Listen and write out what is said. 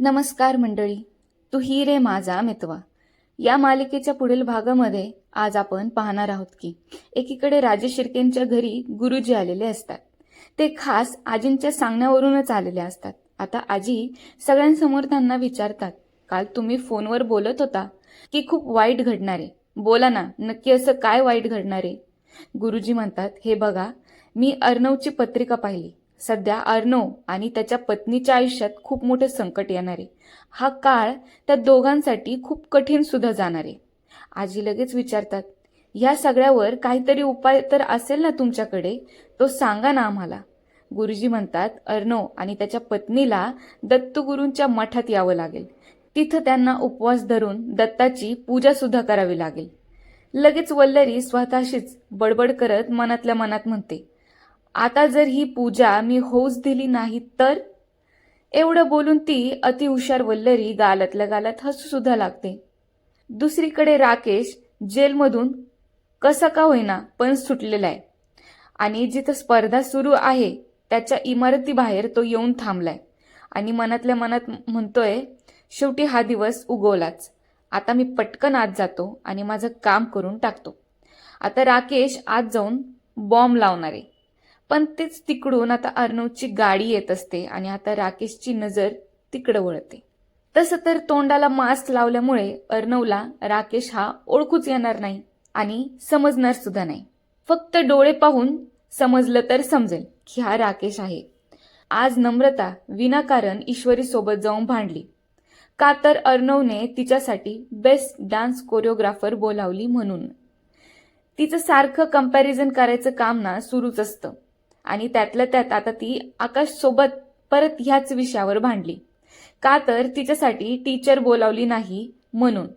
नमस्कार मंडळी, तू ही रे माझा मितवा या मालिकेच्या पुढील भागामध्ये आज आपण पाहणार आहोत की एकीकडे राजेश शिर्केंच्या घरी गुरुजी आलेले असतात. ते खास आजींच्या सांगण्यावरूनच आलेले असतात. आता आजी सगळ्यांसमोर त्यांना विचारतात, काल तुम्ही फोनवर बोलत होता की खूप वाईट घडणार आहे, बोला ना, नक्की असं काय वाईट घडणार आहे? गुरुजी म्हणतात, हे बघा, मी अर्णवची पत्रिका पाहिली. सध्या अर्णव आणि त्याच्या पत्नीच्या आयुष्यात खूप मोठे संकट येणार आहे. हा काळ त्या दोघांसाठी खूप कठीण सुद्धा जाणार आहे. आजी लगेच विचारतात, या सगळ्यावर काहीतरी उपाय तर असेल ना तुमच्याकडे, तो सांगा ना आम्हाला. गुरुजी म्हणतात, अर्णव आणि त्याच्या पत्नीला दत्तगुरूंच्या मठात यावं लागेल. तिथं त्यांना उपवास धरून दत्ताची पूजा सुद्धा करावी लागेल. लगेच वल्लरी स्वतःशीच बडबड करत मनातल्या मनात म्हणते, आता जर ही पूजा मी होऊच दिली नाही तर? एवढं बोलून ती अतिहुशार वल्लरी गालातल्या गालात हसू सुद्धा लागते. दुसरीकडे राकेश जेलमधून कसा का होईना पण सुटलेला आहे आणि जिथं स्पर्धा सुरू आहे त्याच्या इमारतीबाहेर तो येऊन थांबलाय आणि मनातल्या मनात म्हणतोय, शेवटी हा दिवस उगवलाच. आता मी पटकन आत जातो आणि माझं काम करून टाकतो. आता राकेश आत जाऊन बॉम्ब लावणार आहे. पण तेच तिकडून आता अर्णवची गाडी येत असते आणि आता राकेशची नजर तिकडे वळते. तसं तर तोंडाला मास्क लावल्यामुळे अर्णवला राकेश हा ओळखूच येणार नाही आणि समजणार सुद्धा नाही. फक्त डोळे पाहून समजलं तर समजेल की हा राकेश आहे. आज नम्रता विनाकारण ईश्वरी सोबत जाऊन भांडली. का तर अर्णवने तिच्यासाठी बेस्ट डान्स कोरिओग्राफर बोलावली म्हणून. तिचं सारखं कंपॅरिझन करायचं काम ना सुरूच असतं आणि त्यातल्या त्यात आता ती आकाश सोबत परत ह्याच विषयावर भांडली. का तर तिच्यासाठी टीचर बोलावली नाही म्हणून.